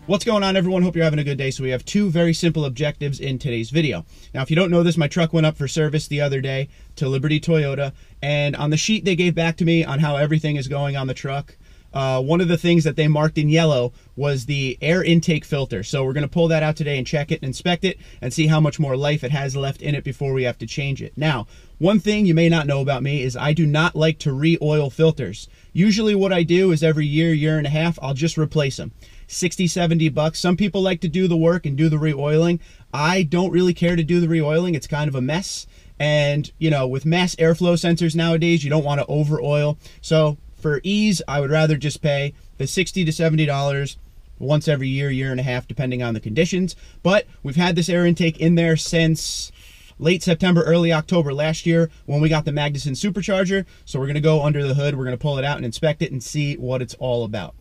What's going on, everyone? Hope you're having a good day. So we have two very simple objectives in today's video. Now, if you don't know this, my truck went up for service the other day to Liberty Toyota, and on the sheet they gave back to me on how everything is going on the truck, one of the things that they marked in yellow was the air intake filter. So we're going to pull that out today and check it and inspect it and see how much more life it has left in it before we have to change it. Now, one thing you may not know about me is I do not like to re-oil filters. Usually what I do is every year and a half, I'll just replace them. 60, 70 bucks. Some people like to do the work and do the re-oiling. I don't really care to do the re-oiling. It's kind of a mess. And, you know, with mass airflow sensors nowadays, you don't want to over oil. So for ease, I would rather just pay the $60 to $70 once every year and a half, depending on the conditions. But we've had this air intake in there since late September, early October last year when we got the Magnuson Supercharger. So we're going to go under the hood. We're going to pull it out and inspect it and see what it's all about.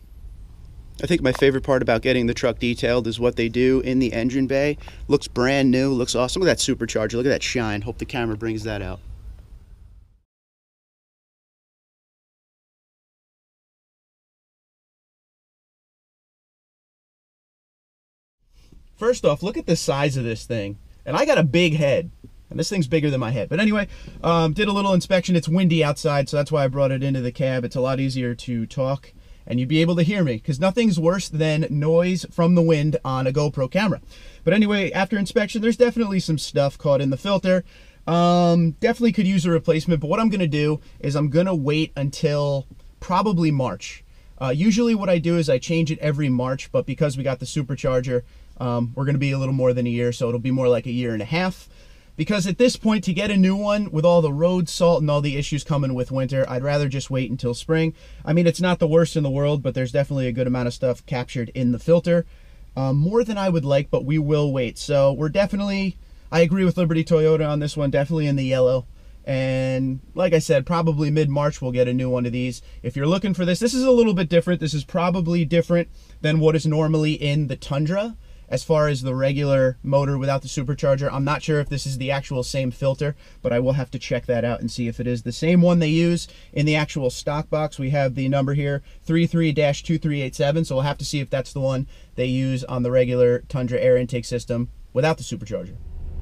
I think my favorite part about getting the truck detailed is what they do in the engine bay. Looks brand new, looks awesome. Look at that Supercharger, look at that shine. Hope the camera brings that out. First off, look at the size of this thing. And I got a big head, and this thing's bigger than my head. But anyway, did a little inspection. It's windy outside, so that's why I brought it into the cab. It's a lot easier to talk and you'd be able to hear me, because nothing's worse than noise from the wind on a GoPro camera. But anyway, after inspection, there's definitely some stuff caught in the filter. Definitely could use a replacement, but what I'm gonna do is I'm gonna wait until probably March. Usually what I do is I change it every March, but because we got the Supercharger, we're gonna be a little more than a year, so it'll be more like a year and a half. Because at this point, to get a new one with all the road salt and all the issues coming with winter, I'd rather just wait until spring. I mean, it's not the worst in the world, but there's definitely a good amount of stuff captured in the filter. More than I would like, but we will wait. So we're definitely, I agree with Liberty Toyota on this one, definitely in the yellow. And like I said, probably mid-March we'll get a new one of these. If you're looking for this, this is a little bit different. This is probably different than what is normally in the Tundra. As far as the regular motor without the Supercharger, I'm not sure if this is the actual same filter, but I will have to check that out and see if it is the same one they use in the actual stock box. We have the number here, 33-2387, so we'll have to see if that's the one they use on the regular Tundra air intake system without the Supercharger.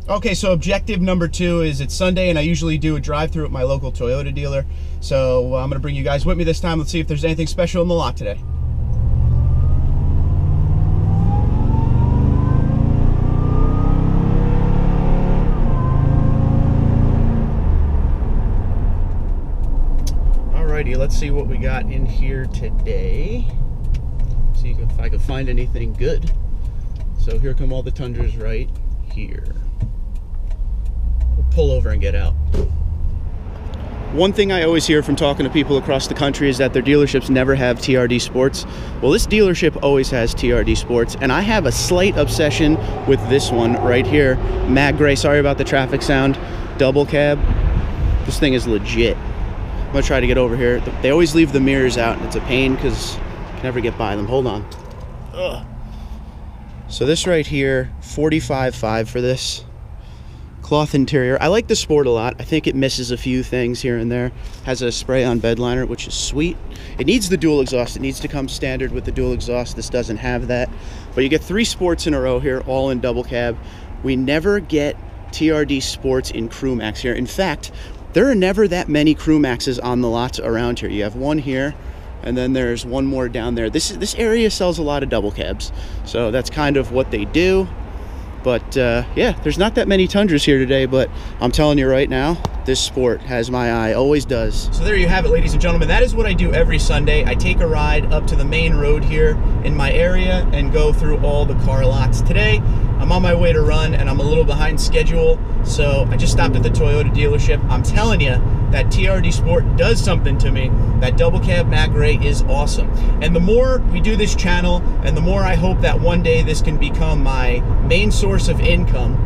Okay, so objective number 2 is it's Sunday, and I usually do a drive-through at my local Toyota dealer. So I'm gonna bring you guys with me this time. Let's see if there's anything special in the lot today. Alrighty, let's see what we got in here today. See if I can find anything good. So here come all the Tundras right here. We'll pull over and get out. One thing I always hear from talking to people across the country is that their dealerships never have TRD Sports. Well, this dealership always has TRD Sports, and I have a slight obsession with this one right here. Mag Gray, sorry about the traffic sound. Double cab. This thing is legit. I'm gonna try to get over here. They always leave the mirrors out, and it's a pain because you can never get by them. Hold on. Ugh. So this right here, $45,500 for this. Cloth interior. I like the Sport a lot. I think it misses a few things here and there. Has a spray-on bed liner, which is sweet. It needs the dual exhaust. It needs to come standard with the dual exhaust. This doesn't have that. But you get 3 Sports in a row here, all in double cab. We never get TRD Sports in Crew Max here. In fact, there are never that many Crew Maxes on the lots around here. You have one here, and then there's one more down there. This area sells a lot of double cabs, so that's kind of what they do. But yeah, there's not that many Tundras here today, but I'm telling you right now, this Sport has my eye, always does. So there you have it, ladies and gentlemen. That is what I do every Sunday. I take a ride up to the main road here in my area and go through all the car lots. Today, I'm on my way to run, and I'm a little behind schedule, so I just stopped at the Toyota dealership. I'm telling you, that TRD Sport does something to me. That double cab Mag Gray is awesome. And the more we do this channel, and the more I hope that one day this can become my main source of income,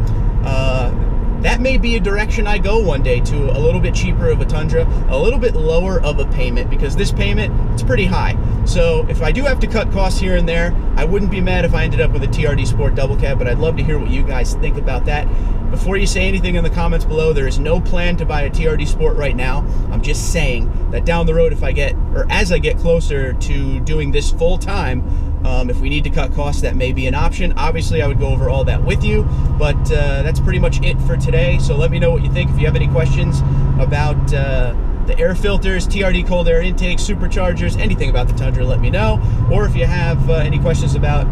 that may be a direction I go one day, to a little bit cheaper of a Tundra, a little bit lower of a payment, because this payment, it's pretty high. So if I do have to cut costs here and there, I wouldn't be mad if I ended up with a TRD Sport double cab, but I'd love to hear what you guys think about that. Before you say anything in the comments below, there is no plan to buy a TRD Sport right now. I'm just saying that down the road, if I get, or as I get closer to doing this full time, If we need to cut costs, that may be an option. Obviously, I would go over all that with you, but that's pretty much it for today. So let me know what you think. If you have any questions about the air filters, TRD cold air intake, superchargers, anything about the Tundra, let me know. Or if you have any questions about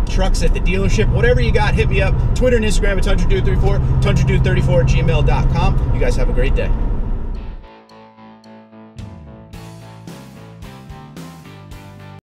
trucks at the dealership, whatever you got, hit me up. Twitter and Instagram at TundraDude34, TundraDude34@gmail.com. You guys have a great day.